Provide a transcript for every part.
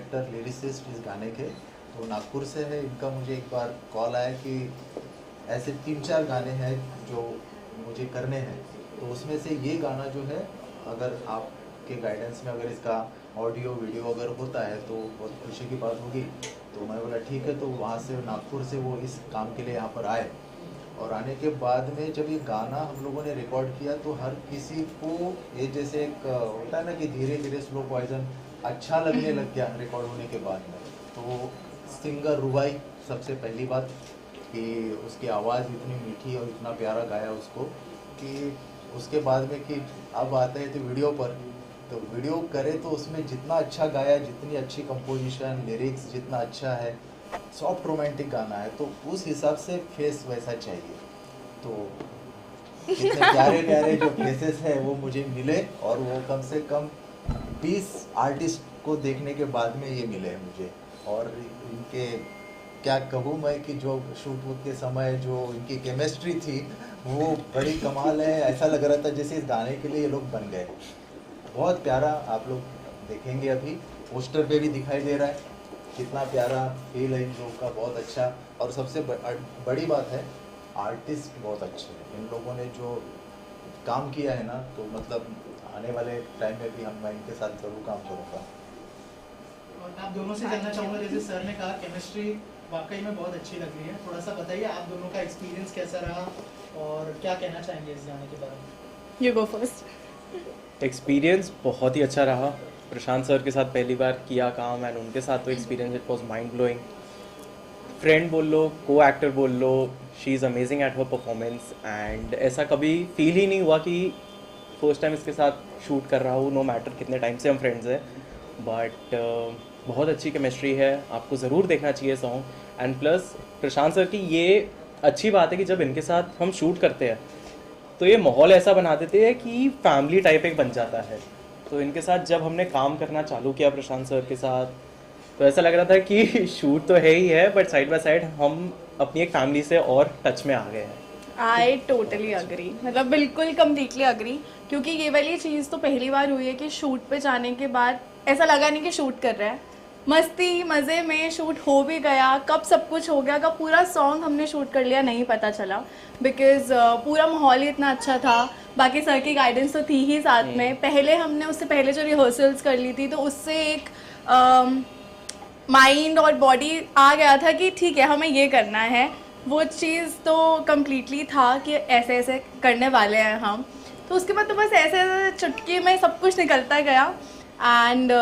Director lyricist इस गाने के, तो नागपुर से है। इनका मुझे एक बार कॉल आया कि ऐसे 3-4 गाने हैं जो मुझे करने हैं, तो उसमें से ये गाना जो है अगर आपके गाइडेंस में अगर इसका ऑडियो वीडियो अगर होता है तो बहुत खुशी की बात होगी। तो मैं बोला ठीक है, तो वहाँ से नागपुर से वो इस काम के लिए यहाँ पर आए, और आने के बाद में जब ये गाना हम लोगों ने रिकॉर्ड किया तो हर किसी को ये जैसे एक होता है ना कि धीरे धीरे स्लो पॉइजन अच्छा लगने लग गया रिकॉर्ड होने के बाद में। तो सिंगर रुबाई सबसे पहली बात कि उसकी आवाज़ इतनी मीठी और इतना प्यारा गाया उसको, कि उसके बाद में कि अब आते हैं तो वीडियो पर, तो वीडियो करे तो उसमें जितना अच्छा गाया, जितनी अच्छी कंपोजिशन, लिरिक्स जितना अच्छा है, सॉफ्ट रोमांटिक गाना है, तो उस हिसाब से फेस वैसा चाहिए। तो इतने प्यारे प्यारे जो फेसेस हैं वो मुझे मिले, और वो कम से कम 20 आर्टिस्ट को देखने के बाद में ये मिले मुझे। और इनके क्या कहूँ मैं कि जो शूट के समय जो इनकी केमिस्ट्री थी वो बड़ी कमाल है। ऐसा लग रहा था जैसे इस गाने के लिए ये लोग बन गए। बहुत प्यारा, आप लोग देखेंगे अभी पोस्टर पे भी दिखाई दे रहा है कितना प्यारा फील है इन लोगों का, बहुत अच्छा। और सबसे बड़ी बात है आर्टिस्ट बहुत अच्छे हैं इन लोगों ने जो काम किया है ना, तो मतलब आने वाले टाइम में भी मैं इनके साथ जरूर काम करूँगा। और आप दोनों से जानना चाहूँगा, जैसे सर ने कहा केमिस्ट्री वाकई में बहुत अच्छी लग रही है, थोड़ा सा बताइए आप दोनों का एक्सपीरियंस कैसा रहा और क्या कहना चाहेंगे इस गाने के बारे में। You go first. एक्सपीरियंस बहुत ही अच्छा रहा। प्रशांत सर के साथ पहली बार किया काम, एंड उनके साथ तो experience it was mind blowing. Friend बोल लो, को एक्टर बोल लो, she is amazing at her performance, and ऐसा कभी फील ही नहीं हुआ कि फर्स्ट टाइम इसके साथ शूट कर रहा हूँ, नो मैटर कितने टाइम से हम फ्रेंड्स हैं। बट बहुत अच्छी केमिस्ट्री है, आपको ज़रूर देखना चाहिए song. And plus Prashant sir की ये अच्छी बात है कि जब इनके साथ हम शूट करते हैं तो ये माहौल ऐसा बना देते हैं कि फैमिली टाइप एक बन जाता है। तो इनके साथ जब हमने काम करना चालू किया प्रशांत सर के साथ, तो ऐसा लग रहा था कि शूट तो है ही है, बट साइड बाय साइड हम अपनी एक फैमिली से और टच में आ गए हैं। आई टोटली अग्री, मतलब बिल्कुल कम्प्लीटली अग्री, क्योंकि ये वाली चीज़ तो पहली बार हुई है कि शूट पे जाने के बाद ऐसा लगा नहीं कि शूट कर रहा है, मस्ती मज़े में शूट हो भी गया, कब सब कुछ हो गया, कब पूरा सॉन्ग हमने शूट कर लिया नहीं पता चला, बिकॉज़ पूरा माहौल ही इतना अच्छा था। बाकी सर की गाइडेंस तो थी ही साथ में, पहले हमने उससे पहले जो रिहर्सल्स कर ली थी तो उससे एक माइंड और बॉडी आ गया था कि ठीक है हमें ये करना है। वो चीज़ तो कम्प्लीटली था कि ऐसे ऐसे करने वाले हैं हम, तो उसके बाद तो बस ऐसे ऐसे चुटकी में सब कुछ निकलता गया। एंड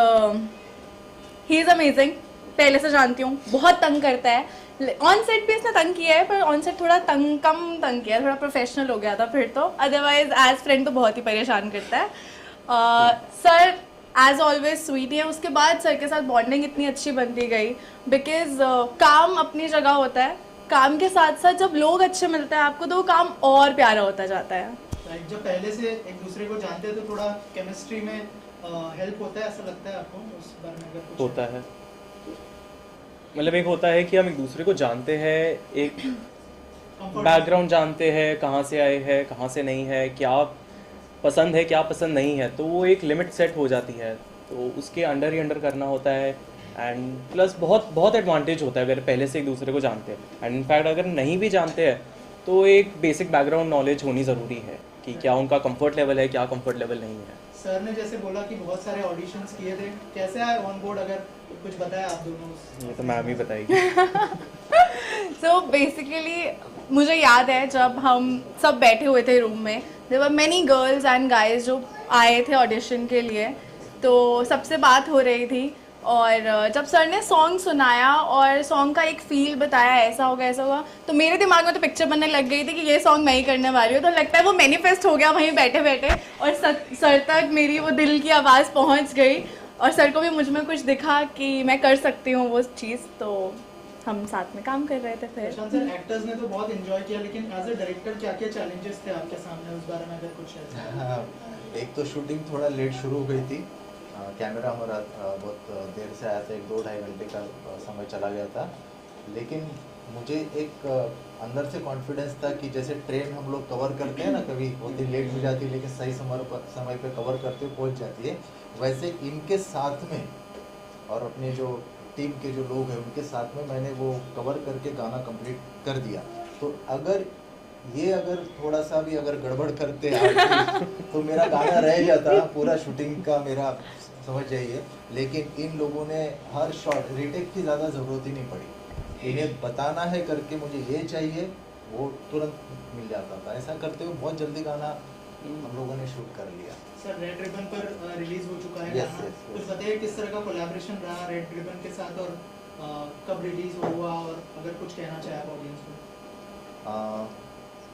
ही इज़ अमेजिंग, पहले से जानती हूँ, बहुत तंग करता है। ऑन सेट भी इसने तंग किया है, पर ऑन सेट थोड़ा कम तंग किया है, थोड़ा प्रोफेशनल हो गया था फिर तो, अदरवाइज एज फ्रेंड तो बहुत ही परेशान करता है। सर एज ऑलवेज स्वीट है। उसके बाद सर के साथ बॉन्डिंग इतनी अच्छी बनती गई, बिकॉज काम अपनी जगह होता है, काम के साथ साथ जब लोग अच्छे मिलते हैं आपको तो वो काम और प्यारा होता जाता है। जब पहले से एक दूसरे को जानते हैं तो थोड़ा केमिस्ट्री में हेल्प होता है, ऐसा लगता है आपको उस बारे में अगर कुछ होता है, मतलब एक होता है कि हम एक दूसरे को जानते हैं, एक बैकग्राउंड जानते हैं, कहाँ से आए हैं कहाँ से नहीं है, क्या पसंद है क्या पसंद नहीं है, तो वो एक लिमिट सेट हो जाती है, तो उसके अंडर ही अंडर करना होता है। एंड प्लस बहुत बहुत एडवांटेज होता है अगर पहले से एक दूसरे को जानते हैं। एंड इनफैक्ट अगर नहीं भी जानते हैं तो एक बेसिक बैकग्राउंड नॉलेज होनी ज़रूरी है कि क्या उनका कंफर्ट लेवल है, क्या कंफर्ट लेवल नहीं है। सर ने जैसे बोला कि बहुत सारे ऑडिशंस किए थे, कैसे आए ऑन बोर्ड, अगर कुछ बताया आप दोनों। ये तो मैम ही बताएगी। सो बेसिकली मुझे याद है जब हम सब बैठे हुए थे रूम में, there were many girls and guys जो आए थे ऑडिशन के लिए, तो सबसे बात हो रही थी। और जब सर ने सॉन्ग सुनाया और सॉन्ग का एक फील बताया, ऐसा होगा ऐसा होगा, तो मेरे दिमाग में तो पिक्चर बनने लग गई थी कि ये सॉन्ग मैं ही करने वाली हूँ। तो लगता है वो मैनिफेस्ट हो गया वहीं बैठे बैठे, और सर तक मेरी वो दिल की आवाज़ पहुँच गई, और सर को भी मुझ में कुछ दिखा कि मैं कर सकती हूँ वो चीज़, तो हम साथ में काम कर रहे थे। फिर सर एक्टर्स ने तो बहुत एंजॉय किया, लेकिन एज ए डायरेक्टर क्या क्या चैलेंजेस थे आपके सामने, उस बारे में अगर कुछ है। एक तो शूटिंग थोड़ा लेट शुरू हो गई थी, कैमरा हमारा बहुत देर से आया था, 1-2 घंटे का समय चला गया था, लेकिन मुझे एक अंदर से कॉन्फिडेंस था कि जैसे ट्रेन हम लोग कवर करते हैं ना, कभी होती लेट हो जाती है लेकिन सही समय पे कवर करते हुए पहुंच जाती है, वैसे इनके साथ में और अपने जो टीम के जो लोग हैं उनके साथ में मैंने वो कवर करके गाना कंप्लीट कर दिया। तो अगर थोड़ा सा भी अगर गड़बड़ करते आर्टिस्ट तो मेरा गाना रह जाता पूरा शूटिंग का मेरा, समझ जाइए। लेकिन इन लोगों ने हर शॉट रीटेक की ज़्यादा ज़रूरत ही नहीं पड़ी, इन्हें बताना है करके मुझे ये चाहिए, वो तुरंत मिल जाता था। ऐसा करते हुए बहुत जल्दी गाना हम लोगों ने शूट कर लिया। सर रेड रिबन पर रिलीज हो चुका है Yes, गाना, yes, yes. कुछ बताइए किस तरह का कोलैबोरेशन रहा रेड रिबन के साथ और कब रिलीज हुआ, और अगर कुछ कहना चाहे आप ऑडियंस को।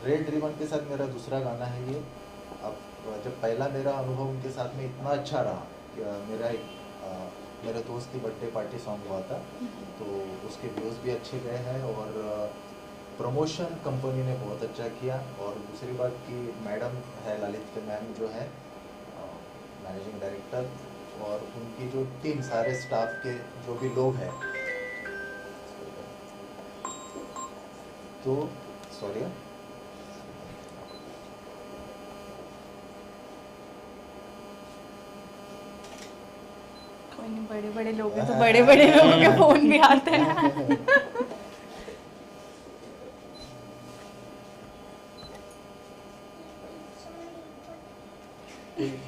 रेड रिबन के साथ मेरा दूसरा गाना है ये। अब जब पहला मेरा अनुभव उनके साथ में इतना अच्छा रहा कि मेरे दोस्त की बर्थडे पार्टी सॉन्ग हुआ था, तो उसके व्यूज़ भी अच्छे गए हैं और प्रमोशन कंपनी ने बहुत अच्छा किया। और दूसरी बात कि मैडम है ललित मैम जो है मैनेजिंग डायरेक्टर, और उनकी जो टीम सारे स्टाफ के जो भी लोग हैं, तो सॉरी कोई नहीं, बड़े बड़े लोग हैं तो बड़े बड़े लोगों के फ़ोन भी आते हैं।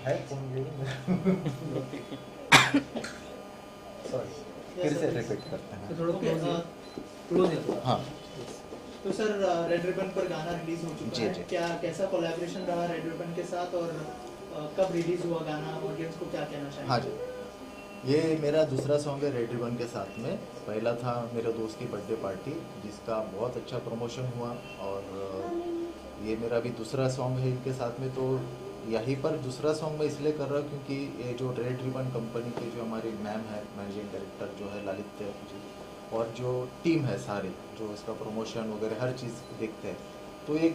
है फोन सॉरी, फिर से रिपीट करते हैं। ओके, हाँ तो सर रेड रिबन पर गाना रिलीज हो चुका जी, है, जी। क्या कैसा कोलैबोरेशन रहा रेड रिबन के साथ, और कब रिलीज हुआ गाना, ऑडियंस को क्या कहना चाहिए? हाँ जी, ये मेरा दूसरा सॉन्ग है रेड रिबन के साथ में। पहला था मेरे दोस्त की बर्थडे पार्टी जिसका बहुत अच्छा प्रमोशन हुआ, और ये मेरा भी दूसरा सॉन्ग है इनके साथ में। तो यहीं पर दूसरा सॉन्ग मैं इसलिए कर रहा हूँ क्योंकि ये जो रेड रिबन कंपनी के जो हमारी मैम है मैनेजिंग डायरेक्टर जो है ललित जी, और जो टीम है सारे जो इसका प्रमोशन वगैरह हर चीज़ देखते हैं, तो एक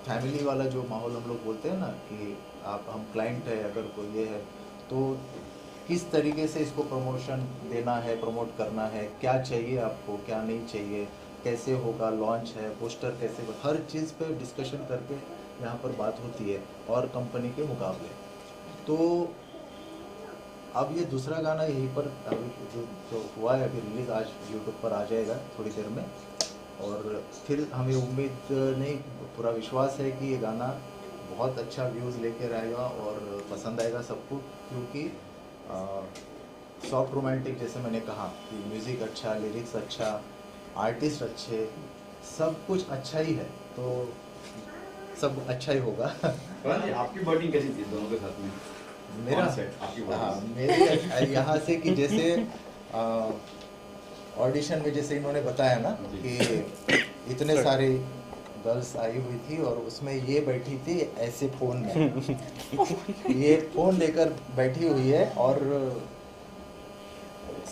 फैमिली वाला जो माहौल हम लोग बोलते हैं ना कि आप हम क्लाइंट है, अगर कोई ये है तो किस तरीके से इसको प्रमोशन देना है, प्रमोट करना है, क्या चाहिए आपको, क्या नहीं चाहिए, कैसे होगा, लॉन्च है, पोस्टर कैसे, हर चीज़ पे डिस्कशन करके यहाँ पर बात होती है और कंपनी के मुकाबले। तो अब ये दूसरा गाना यहीं पर अभी जो हुआ है, अभी रिलीज आज यूट्यूब पर आ जाएगा थोड़ी देर में, और फिर हमें उम्मीद नहीं पूरा विश्वास है कि ये गाना बहुत अच्छा व्यूज़ लेकर आएगा और पसंद आएगा सबको, क्योंकि सॉफ्ट रोमांटिक जैसे मैंने कहा कि म्यूज़िक अच्छा, लिरिक्स अच्छा, आर्टिस्ट अच्छे, सब कुछ अच्छा ही है, तो सब अच्छा ही होगा। आपकी बॉन्डिंग कैसी थी दोनों के साथ में? मेरा आपकी हाँ, मेरे यहाँ से कि जैसे ऑडिशन में जैसे इन्होंने बताया ना कि इतने सारे गर्ल्स आई हुई थी और उसमें ये बैठी थी ऐसे फ़ोन में ये फ़ोन लेकर बैठी हुई है, और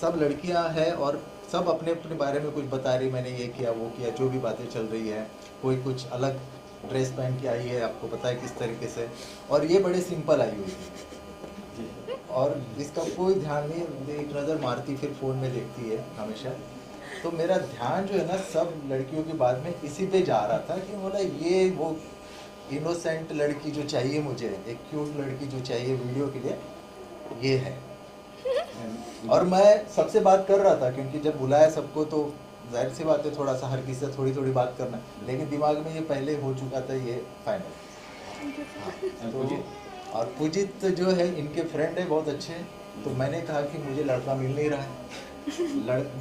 सब लड़कियां हैं और सब अपने अपने बारे में कुछ बता रही, मैंने ये किया वो किया, जो भी बातें चल रही है। कोई कुछ अलग ड्रेस पहन के आई है, आपको पता है किस तरीके से, और ये बड़े सिंपल आई हुई थी और इसका कोई ध्यान नहीं, एक नज़र मारती फिर फ़ोन में देखती है हमेशा। तो मेरा ध्यान जो है ना सब लड़कियों के बाद में इसी पे जा रहा था कि बोला ये वो इनोसेंट लड़की जो चाहिए मुझे, एक क्यूट लड़की जो चाहिए वीडियो के लिए, ये है। और मैं सबसे बात कर रहा था क्योंकि जब बुलाया सबको तो जाहिर सी बात है थोड़ा सा हर किसी से थोड़ी थोड़ी बात करना, लेकिन दिमाग में ये पहले हो चुका था ये फाइनल। तो और पूजित जो है इनके फ्रेंड है बहुत अच्छे, तो मैंने कहा कि मुझे लड़का मिल नहीं रहा है,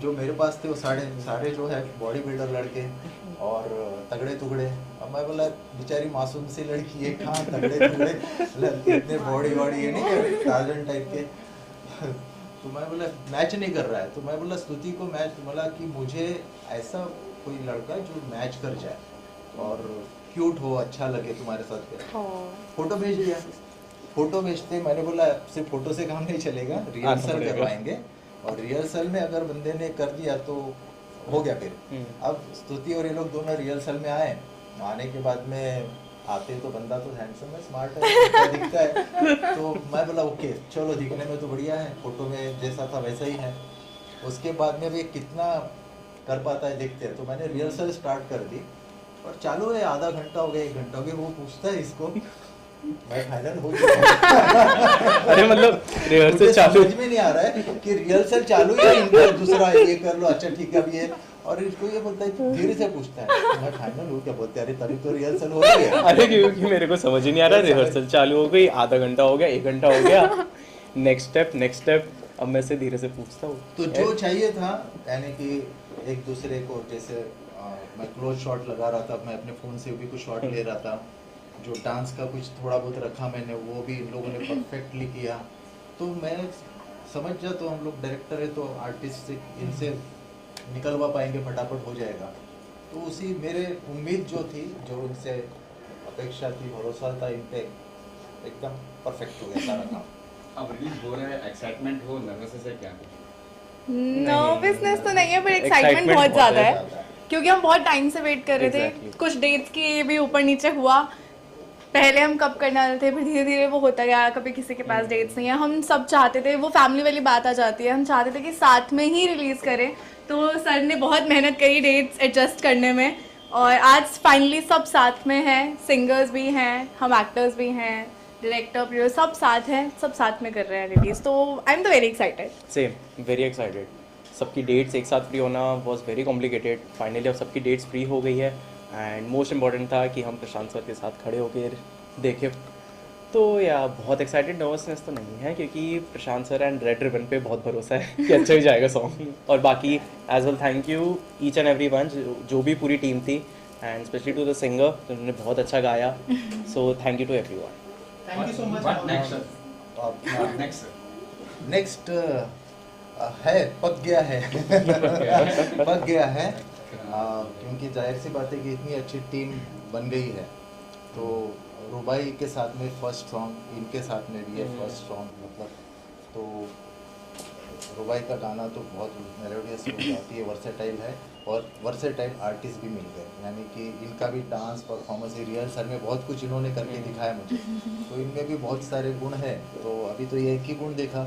जो मेरे पास थे वो सारे जो है बॉडी बिल्डर लड़के और तगड़े टुगड़े। अब मैं बोला बेचारी मासूम सी लड़की है, कहाँ तगड़े टुगड़े इतने बॉडी ये नहीं टार्जन टाइप के। तो मैं बोला मैच नहीं कर रहा है, तो मैं बोला स्तुति को मैच, बोला कि मुझे ऐसा कोई लड़का जो मैच कर जाए और क्यूट हो, अच्छा लगे तुम्हारे साथ। फोटो भेज दिया, फोटो भेजते मैंने बोला सिर्फ फोटो से काम नहीं चलेगा, रिहर्सल करवाएंगे, और रिहर्सल में अगर बंदे ने कर दिया तो हो गया फिर। अब स्तुति और ये लोग दोनों रिहर्सल में आए, आने के बाद में आते तो बंदा तो हैंडसम है, स्मार्ट है, दिखता है, तो मैं बोला ओके चलो दिखने में तो बढ़िया है, फोटो में जैसा था वैसा ही है। उसके बाद में भी कितना कर पाता है देखते हैं, तो मैंने रिहर्सल स्टार्ट कर दी और चालू है, आधा घंटा हो गया, 1 घंटा हो गया, वो पूछता है इसको मैं फाइनल हो चुका हूँ। अरे मतलब रिहर्सल मुझे चालू समझ में नहीं आ रहा है कि रिहर्सल चालू या इनका दूसरा ये कर लो, अच्छा ठीक है अब ये, और इसको ये बोलता है कि धीरे से पूछता है मैं फाइनल हूँ क्या, बोलते हैं अरे तभी तो रिहर्सल हो रही है। अरे क्योंकि मेरे को समझ ही नहीं आ रहा, रिहर्सल चालू हो गई, आधा घंटा हो गया, 1 घंटा हो गया, नेक्स्ट स्टेप, अब मैं से धीरे से पूछता हूँ। तो जो चाहिए था यानी कि एक दूसरे को, जैसे मैं क्लोज शॉट लगा रहा था, मैं अपने फ़ोन से भी कुछ शॉट ले रहा था, जो डांस का कुछ थोड़ा बहुत रखा मैंने वो भी इन लोगों ने परफेक्टली किया। तो मैं समझ जा, तो हम लोग डायरेक्टर है तो आर्टिस्ट से इनसे निकलवा पाएंगे, फटाफट हो जाएगा। तो उसी मेरे उम्मीद जो थी, जो उनसे अपेक्षा थी, भरोसा था इन पे, एकदम परफेक्ट हो गया सारा काम। अब रिलीज हो रहा है, एक्साइटमेंट हो, नर्वस है क्या? नर्वसनेस तो नहीं है, पर एक्साइटमेंट Excitement बहुत ज़्यादा है, ज़्यादा है। क्योंकि हम बहुत टाइम से वेट कर रहे थे। Exactly. कुछ डेट्स की भी ऊपर नीचे हुआ, पहले हम कब करने वाले थे, फिर धीरे धीरे वो होता गया, कभी किसी के पास डेट्स नहीं है। हम सब चाहते थे, वो फैमिली वाली बात आ जाती है, हम चाहते थे कि साथ में ही रिलीज़ करें। तो सर ने बहुत मेहनत करी डेट्स एडजस्ट करने में, और आज फाइनली सब साथ में हैं, सिंगर्स भी हैं, हम एक्टर्स भी हैं, डायरेक्टर प्रोड्यूसर सब साथ हैं, सब साथ में कर रहे हैं रिलीज़। तो आई एम तो very excited. Same, very excited. सबकी डेट्स एक साथ फ्री होना वॉज वेरी कॉम्प्लिकेटेड, फाइनली अब सबकी डेट्स फ्री हो गई है, एंड मोस्ट इम्पॉर्टेंट था कि हम प्रशांत सर के साथ खड़े होकर देखें। तो या बहुत एक्साइटेड, नर्वसनेस तो नहीं है, क्योंकि प्रशांत सर एंड रेड रिबन पे बहुत भरोसा है कि अच्छा ही जाएगा सॉन्ग। और बाकी as well thank you each and every one, जो भी पूरी टीम थी, and specially to the singer जिन्होंने बहुत अच्छा गाया। So thank you to every one. Thank you so much. What next, sir? अपना Next, sir. नेक्स्ट है, पक गया है पक गया है, क्योंकि जाहिर सी बात है कि इतनी अच्छी टीम बन गई है। तो रुबाई के साथ में फर्स्ट सॉन्ग, इनके साथ में भी है फर्स्ट सॉन्ग, मतलब तो रुबाई का गाना तो बहुत मेलोडियस हो जाती है, वर्सेटाइल है, और वर्सेटाइल आर्टिस्ट भी मिल गए, यानी कि इनका भी डांस परफॉर्मेंस रिहर्सल में बहुत कुछ इन्होंने करके दिखाया मुझे। तो इनमें भी बहुत सारे गुण हैं, तो अभी तो ये एक ही गुण देखा,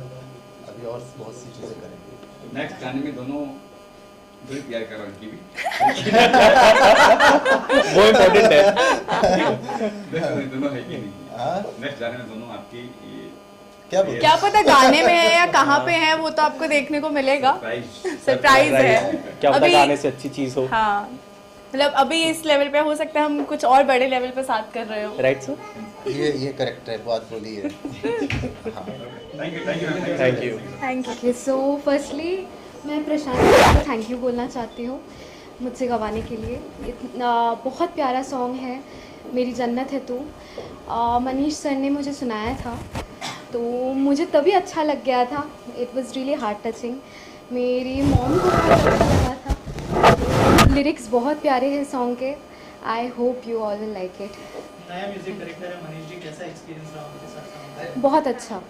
अभी और बहुत सी चीज़ें करेंगे। नेक्स्ट गाने में दोनों दो ही प्यार करो उनकी भी। वो इम्पोर्टेंट है। दोनों है कि नहीं? हाँ? नेक्स्ट गाने में दोनों आपकी क्या बोल क्या पता गाने में है या कहाँ पे है, वो तो आपको देखने को मिलेगा, सरप्राइज है। क्या पता अभी गाने से अच्छी चीज़ हो। हाँ, मतलब अभी इस लेवल पे हो सकता है हम कुछ और बड़े लेवल पे साथ कर रहे हो। Right sir? ये करेक्ट है, बात बोली है। हाँ। Thank you. Thank you. Okay, so firstly मैं प्रशांत सर को थैंक यू बोलना चाहती हूँ मुझसे गवाने के लिए। इतना बहुत प्यारा सॉन्ग है, मेरी जन्नत है तू। मनीष सर ने मुझे सुनाया था, तो मुझे तभी अच्छा लग गया था। It was really heart touching. मेरी मॉम को बहुत अच्छा लगा था। लिरिक्स बहुत प्यारे हैं सॉन्ग के। I hope you all will like it. नया म्यूजिक डायरेक्टर है मनीष जी, कैसा एक्सपीरियंस रहा उनके साथ काम करने बहुत अच्छा।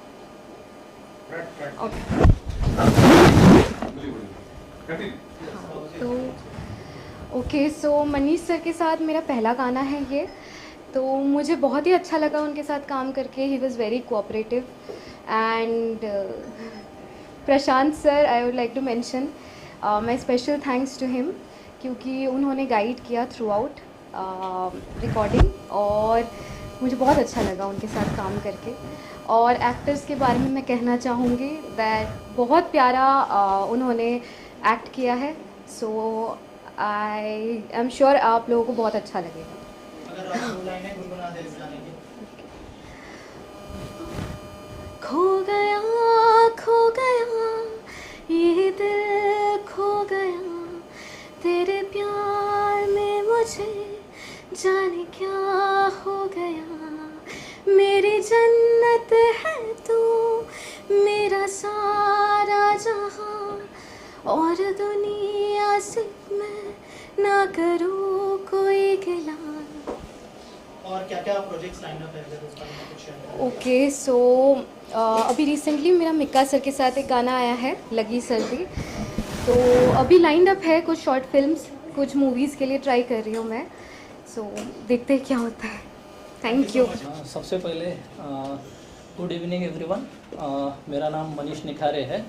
तो ओके, सो मनीष सर के साथ मेरा पहला गाना है ये, तो मुझे बहुत ही अच्छा लगा उनके साथ काम करके। He was very cooperative. And Prashant sir, I would like to mention my special thanks to him, क्योंकि उन्होंने गाइड किया थ्रू आउट रिकॉर्डिंग, और मुझे बहुत अच्छा लगा उनके साथ काम करके। और एक्टर्स के बारे में मैं कहना चाहूँगी दैट बहुत प्यारा उन्होंने एक्ट किया है। सो आई एम श्योर आप लोगों को बहुत अच्छा लगेगा। अगर आप दो लाइनें गुनगुना दे इस गाने की। खो गया ये दिल, खो गया तेरे प्यार में, मुझे जाने क्या हो गया। मेरी जन्नत है तू, मेरा सारा जहां, और दुनिया से मैं ना करूँ कोई गिला। और क्या क्या प्रोजेक्ट्स लाइन अप है, अगर उस बारे में कुछ शेयर करें। ओके, सो अभी रिसेंटली मेरा मिक्का सर के साथ एक गाना आया है, लगी सर्दी। तो अभी लाइंड अप है कुछ शॉर्ट फिल्म्स, कुछ मूवीज़ के लिए ट्राई कर रही हूँ मैं। सो देखते हैं क्या होता है। Thank you. सबसे पहले गुड इवनिंग एवरीवन। मेरा नाम मनीष निखारे है,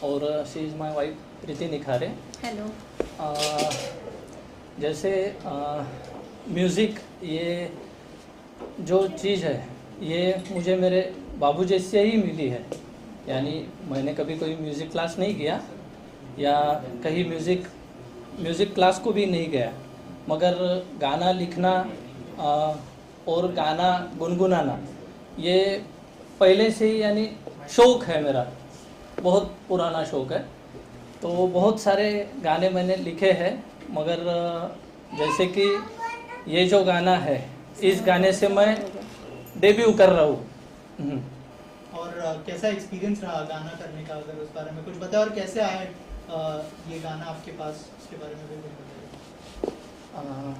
और she is my wife Preeti Nikhare. Hello. जैसे म्यूज़िक, ये जो चीज़ है ये मुझे मेरे बाबूजी से ही मिली है। यानी मैंने कभी कोई म्यूज़िक क्लास नहीं किया या कहीं म्यूज़िक क्लास को भी नहीं गया, मगर गाना लिखना और गाना गुनगुनाना ये पहले से ही यानी शौक़ है मेरा, बहुत पुराना शौक़ है। तो बहुत सारे गाने मैंने लिखे हैं, मगर जैसे कि ये जो गाना है, इस गाने से मैं डेब्यू कर रहा हूँ। और कैसा एक्सपीरियंस रहा गाना करने का, अगर उस बारे में कुछ बताएं, और कैसे आए ये गाना आपके पास, उसके बारे में भी कुछ बताइए।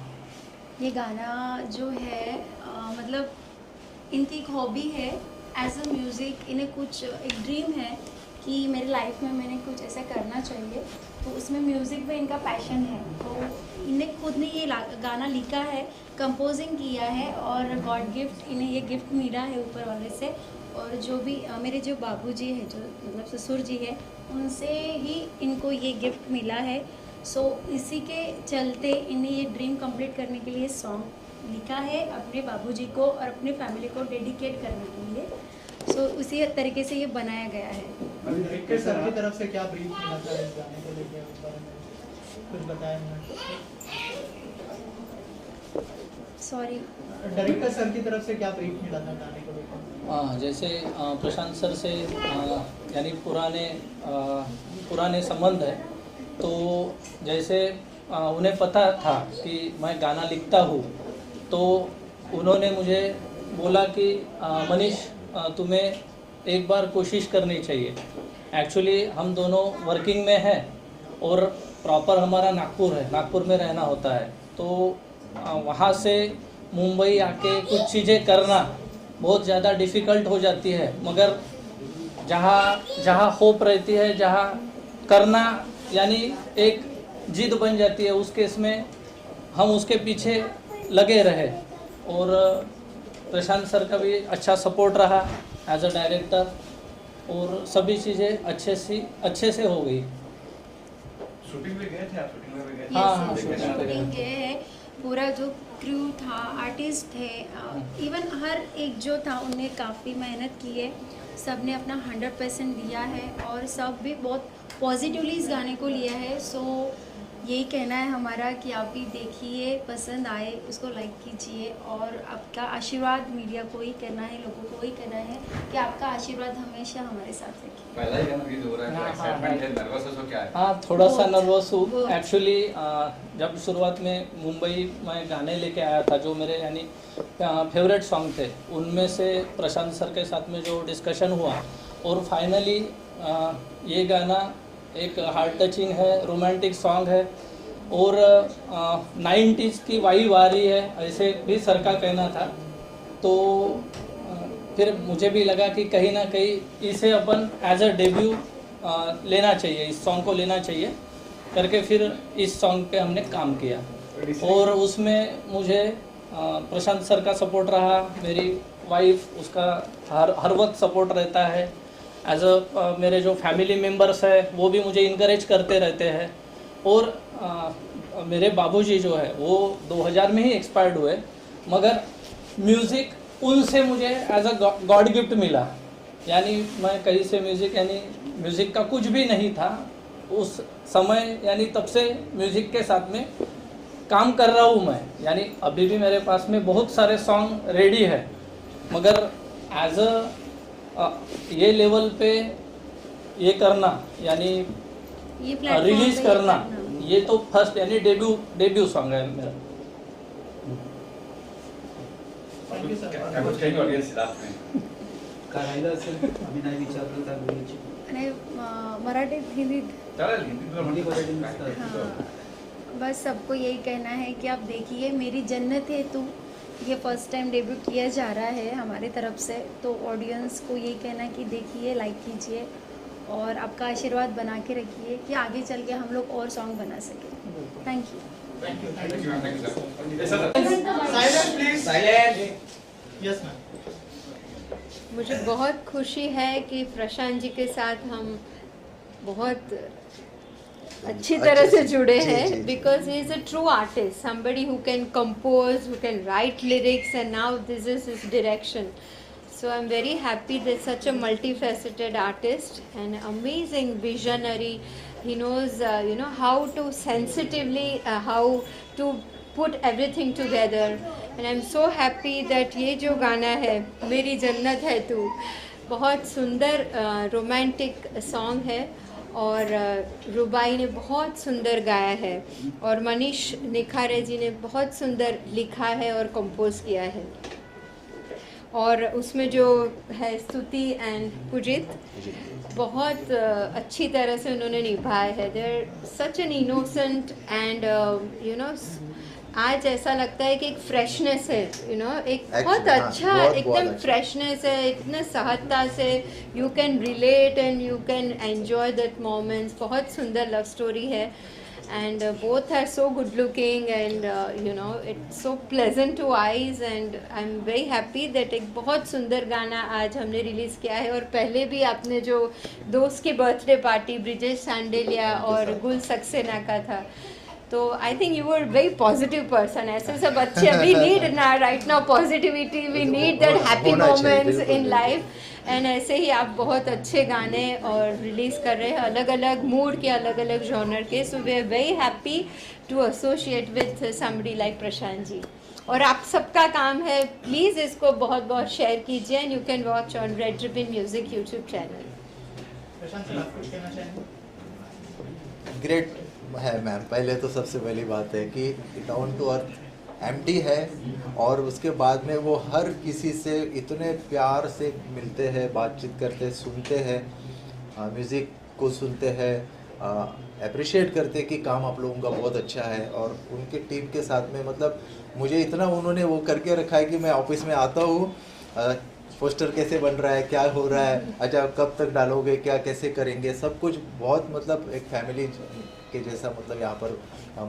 ये गाना जो है मतलब इनकी एक हॉबी है एज अ म्यूज़िक। इन्हें कुछ एक ड्रीम है कि मेरी लाइफ में मैंने कुछ ऐसा करना चाहिए, तो उसमें म्यूज़िक में इनका पैशन है। तो इन्हें खुद ने ये गाना लिखा है, कंपोजिंग किया है, और गॉड गिफ्ट इन्हें ये गिफ्ट मिला है ऊपर वाले से। और जो भी मेरे जो बाबूजी है, जो मतलब ससुर जी है, उनसे ही इनको ये गिफ्ट मिला है। सो इसी के चलते इन्हें ये ड्रीम कंप्लीट करने के लिए सॉन्ग लिखा है अपने बाबूजी को और अपने फैमिली को डेडिकेट करने के लिए। सो उसी तरीके से ये बनाया गया है। डायरेक्टर सर की तरफ से क्या ब्रीफ मिला था इस गाने को लेकर, उस बारे में कुछ बताया उन्होंने? सॉरी, डायरेक्टर सर की तरफ से क्या ब्रीफ मिला था गाने को लेकर? हाँ, जैसे प्रशांत सर से यानी पुराने संबंध है, तो जैसे उन्हें पता था कि मैं गाना लिखता हूँ, तो उन्होंने मुझे बोला कि मनीष तुम्हें एक बार कोशिश करनी चाहिए। एक्चुअली हम दोनों वर्किंग में हैं और प्रॉपर हमारा नागपुर है, नागपुर में रहना होता है। तो वहाँ से मुंबई आके कुछ चीज़ें करना बहुत ज़्यादा डिफ़िकल्ट हो जाती है, मगर जहाँ होप रहती है, जहाँ करना यानी एक जिद बन जाती है, उस केस में हम उसके पीछे लगे रहे। और प्रशांत सर का भी अच्छा सपोर्ट रहा एज अ डायरेक्टर, और सभी चीज़ें अच्छे से हो गई। शूटिंग में गए थे आप? शूटिंग में भी गए थे? हाँ, शूटिंग गए हैं। पूरा जो क्रू था, आर्टिस्ट थे, इवन हर एक जो था उनने काफ़ी मेहनत की है। सब ने अपना 100% दिया है और सब भी बहुत पॉजिटिवली इस गाने को लिया है। सो यही कहना है हमारा कि आप भी देखिए, पसंद आए उसको लाइक कीजिए, और आपका आशीर्वाद मीडिया को ही करना है, लोगों को ही करना है कि आपका आशीर्वाद हमेशा हमारे साथ रखिए। पहला ही गाना रिलीज हो रहा है, तो एक्साइटमेंट है, नर्वस हो क्या है? हाँ, थोड़ा सा नर्वस हूँ बहुत। एक्चुअली। जब शुरुआत में मुंबई में गाने लेके आया था, जो मेरे यानी फेवरेट सॉन्ग थे, उनमें से प्रशांत सर के साथ में जो डिस्कशन हुआ, और फाइनली ये गाना एक हार्ट टचिंग है, रोमांटिक सॉन्ग है, और 90s की वाइब आ रही है, ऐसे भी सर का कहना था। तो फिर मुझे भी लगा कि कहीं ना कहीं इसे अपन एज अ डेब्यू लेना चाहिए, इस सॉन्ग को लेना चाहिए करके फिर इस सॉन्ग पे हमने काम किया। और उसमें मुझे प्रशांत सर का सपोर्ट रहा, मेरी वाइफ, उसका हर वक्त सपोर्ट रहता है। एज अ मेरे जो फैमिली मेम्बर्स है वो भी मुझे इनकरेज करते रहते हैं। और मेरे बाबूजी जो है वो 2000 में ही एक्सपायर्ड हुए, मगर म्यूज़िक उनसे मुझे एज अ गॉड गिफ्ट मिला। यानी मैं कहीं से म्यूज़िक का कुछ भी नहीं था उस समय, यानी तब से म्यूज़िक के साथ में काम कर रहा हूँ मैं। यानी अभी भी मेरे पास में बहुत सारे सॉन्ग रेडी है, मगर एज अ ये लेवल पे ये करना यानी ये प्लेटफॉर्म रिलीज पे करना, ये तो फर्स्ट यानी डेब्यू सॉन्ग है मेरा। Thank you sir. काय कुछ काही ऑडियन्स लास्ट में काय राहिलं असेल आम्ही नाही विचारलं त्या मुलीची आणि मराठीत, हिंदीत, चालेल हिंदी हिंदी मराठी तुला नसतं. हाँ, बस सबको यही कहना है कि आप देखिए मेरी जन्नत है तू, ये फर्स्ट टाइम डेब्यू किया जा रहा है हमारे तरफ से। तो ऑडियंस को यही कहना है कि देखिए, लाइक कीजिए और आपका आशीर्वाद बना के रखिए कि आगे चल के हम लोग और सॉन्ग बना सकें। Thank you. Thank you sir. Silent please. Silent yes ma'am. मुझे बहुत खुशी है कि प्रशांत जी के साथ हम बहुत अच्छी तरह से जुड़े हैं, because he is a true artist, somebody who can compose, who can write lyrics, and now this is his direction. So I'm very happy that such a multifaceted artist and amazing visionary. He knows, how to sensitively, how to put everything together. And I'm so happy that ये जो गाना है मेरी जन्नत है तू, बहुत सुंदर रोमांटिक सॉन्ग है और रुबाई ने बहुत सुंदर गाया है और मनीष निखारे जी ने बहुत सुंदर लिखा है और कंपोज किया है और उसमें जो है स्तुति एंड पुजित बहुत अच्छी तरह से उन्होंने निभाया है. They're such an innocent and आज ऐसा लगता है कि एक फ्रेशनेस है, एक बहुत अच्छा एकदम फ्रेशनेस है, इतने सहजता से you can relate and you can enjoy that moments. बहुत सुंदर लव स्टोरी है and both are so good looking and it's so pleasant to eyes and I'm very happy that एक बहुत सुंदर गाना आज हमने रिलीज़ किया है. और पहले भी आपने जो दोस्त की बर्थडे पार्टी ब्रिजेश सांडेलिया और गुल सक्सेना का था, तो I think you were very positive person. ऐसे सब अच्छे वी नीड ना right now positivity, we need that happy moments in life and ऐसे ही आप बहुत अच्छे गाने और रिलीज़ कर रहे हैं अलग अलग मूड के, अलग अलग जॉनर के. So we are very happy to associate with somebody like Prashant ji. और आप सबका काम है, प्लीज़ इसको बहुत बहुत शेयर कीजिए and you can watch on red ribbon music YouTube channel. Prashant sir, आप कुछ कहना चाहेंगे? ग्रेट है मैम. पहले तो सबसे पहली बात है कि डाउन टू अर्थ एम्प्टी है और उसके बाद में वो हर किसी से इतने प्यार से मिलते हैं, बातचीत करते हैं, सुनते हैं, म्यूज़िक को सुनते हैं, अप्रिशिएट करते हैं कि काम आप लोगों का बहुत अच्छा है. और उनके टीम के साथ में मतलब मुझे इतना उन्होंने वो करके रखा है कि मैं ऑफिस में आता हूँ, पोस्टर कैसे बन रहा है, क्या हो रहा है, अच्छा कब तक डालोगे, क्या कैसे करेंगे, सब कुछ बहुत मतलब एक फैमिली के जैसा मतलब यहाँ पर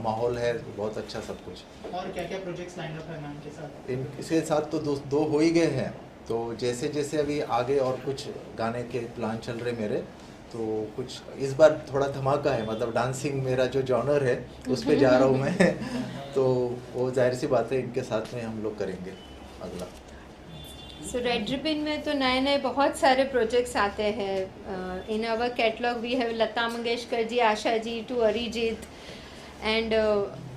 माहौल है, बहुत अच्छा सब कुछ. और क्या क्या प्रोजेक्ट्स लाइन अप है मैम के साथ? इनके साथ तो दो हो ही गए हैं, तो जैसे जैसे अभी आगे और कुछ गाने के प्लान चल रहे मेरे, तो कुछ इस बार थोड़ा धमाका है, मतलब डांसिंग मेरा जो जॉनर है उस पे जा रहा हूँ मैं तो वो जाहिर सी बात है इनके साथ में हम लोग करेंगे अगला. सो रेड रिबन में तो नए नए बहुत सारे प्रोजेक्ट्स आते हैं. In our catalogue we have Lata Mangeshkar ji, Asha ji to Arijit and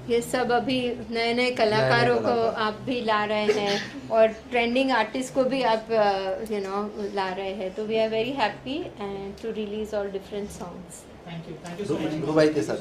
ये सब अभी नए नए कलाकारों को आप भी ला रहे हैं और ट्रेंडिंग आर्टिस्ट को भी आप ला रहे हैं. तो we are very happy and to release all different songs. Thank you so much. रुबाई के साथ